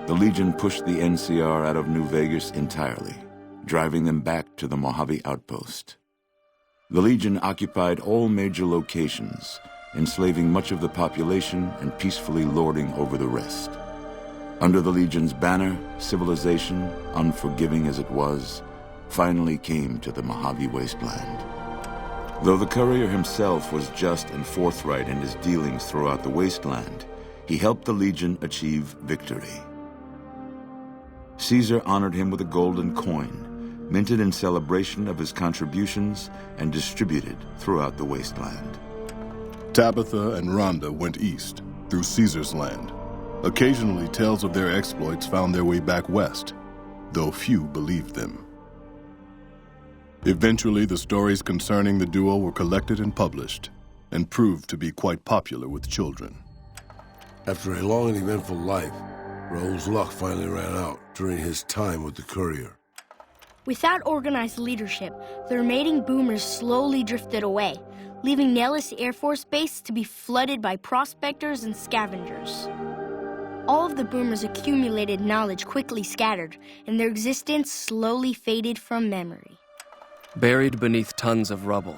The Legion pushed the NCR out of New Vegas entirely, driving them back to the Mojave outpost. The Legion occupied all major locations, enslaving much of the population and peacefully lording over the rest. Under the Legion's banner, civilization, unforgiving as it was, finally came to the Mojave wasteland. Though the courier himself was just and forthright in his dealings throughout the wasteland, he helped the Legion achieve victory. Caesar honored him with a golden coin, minted in celebration of his contributions and distributed throughout the wasteland. Tabitha and Rhonda went east, through Caesar's land. Occasionally, tales of their exploits found their way back west, though few believed them. Eventually, the stories concerning the duo were collected and published, and proved to be quite popular with children. After a long and eventful life, Raoul's luck finally ran out during his time with the courier. Without organized leadership, the remaining boomers slowly drifted away, leaving Nellis Air Force Base to be flooded by prospectors and scavengers. All of the boomers' accumulated knowledge quickly scattered, and their existence slowly faded from memory. Buried beneath tons of rubble,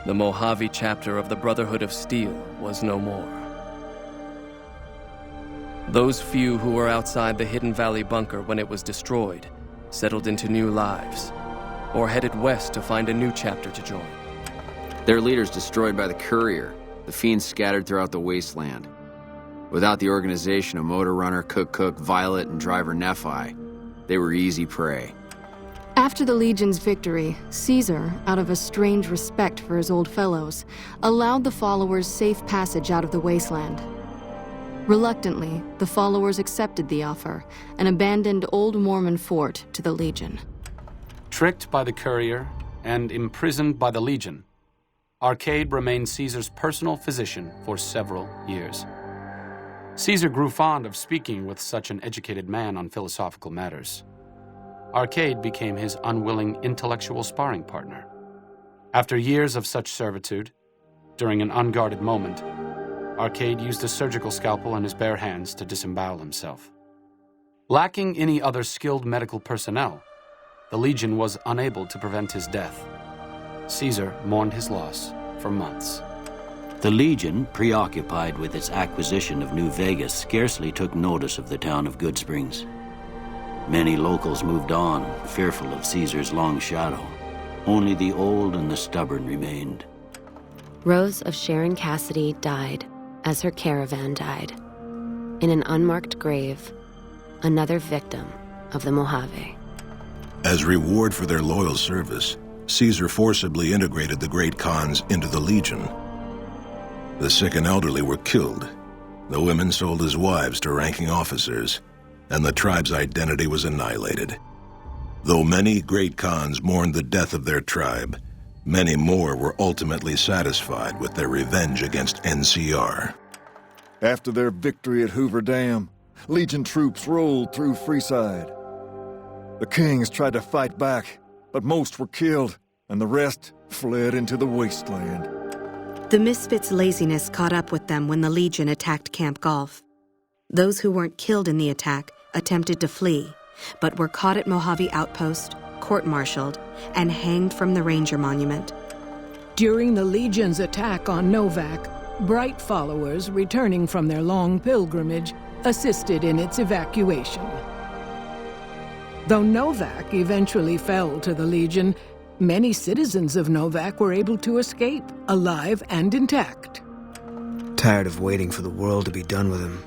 the Mojave chapter of the Brotherhood of Steel was no more. Those few who were outside the Hidden Valley bunker when it was destroyed settled into new lives, or headed west to find a new chapter to join. Their leaders destroyed by the courier, the fiends scattered throughout the wasteland. Without the organization of Motor Runner, Cook, Violet, and driver Nephi, they were easy prey. After the Legion's victory, Caesar, out of a strange respect for his old fellows, allowed the followers safe passage out of the wasteland. Reluctantly, the followers accepted the offer and abandoned Old Mormon Fort to the Legion. Tricked by the courier and imprisoned by the Legion, Arcade remained Caesar's personal physician for several years. Caesar grew fond of speaking with such an educated man on philosophical matters. Arcade became his unwilling intellectual sparring partner. After years of such servitude, during an unguarded moment, Arcade used a surgical scalpel in his bare hands to disembowel himself. Lacking any other skilled medical personnel, the Legion was unable to prevent his death. Caesar mourned his loss for months. The Legion, preoccupied with its acquisition of New Vegas, scarcely took notice of the town of Goodsprings. Many locals moved on, fearful of Caesar's long shadow. Only the old and the stubborn remained. Rose of Sharon Cassidy died as her caravan died. In an unmarked grave, another victim of the Mojave. As reward for their loyal service, Caesar forcibly integrated the great Khans into the Legion. The sick and elderly were killed. The women sold as wives to ranking officers, and the tribe's identity was annihilated. Though many great Khans mourned the death of their tribe, many more were ultimately satisfied with their revenge against NCR. After their victory at Hoover Dam, Legion troops rolled through Freeside. The Kings tried to fight back, but most were killed, and the rest fled into the wasteland. The Misfits' laziness caught up with them when the Legion attacked Camp Golf. Those who weren't killed in the attack attempted to flee, but were caught at Mojave Outpost, court-martialed, and hanged from the Ranger Monument. During the Legion's attack on Novak, Bright followers returning from their long pilgrimage assisted in its evacuation. Though Novak eventually fell to the Legion, many citizens of Novak were able to escape, alive and intact. Tired of waiting for the world to be done with him,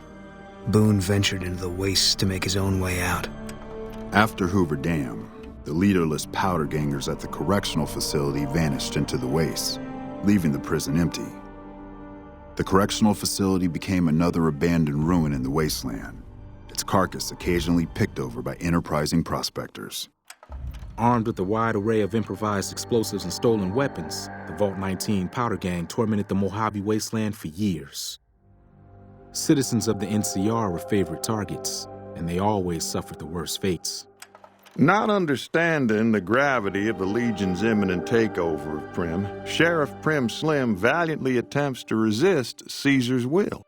Boone ventured into the wastes to make his own way out. After Hoover Dam, the leaderless powder gangers at the correctional facility vanished into the wastes, leaving the prison empty. The correctional facility became another abandoned ruin in the wasteland, its carcass occasionally picked over by enterprising prospectors. Armed with a wide array of improvised explosives and stolen weapons, the Vault 19 powder gang tormented the Mojave wasteland for years. Citizens of the NCR were favorite targets, and they always suffered the worst fates. Not understanding the gravity of the Legion's imminent takeover of Primm, Sheriff Primm Slim valiantly attempts to resist Caesar's will.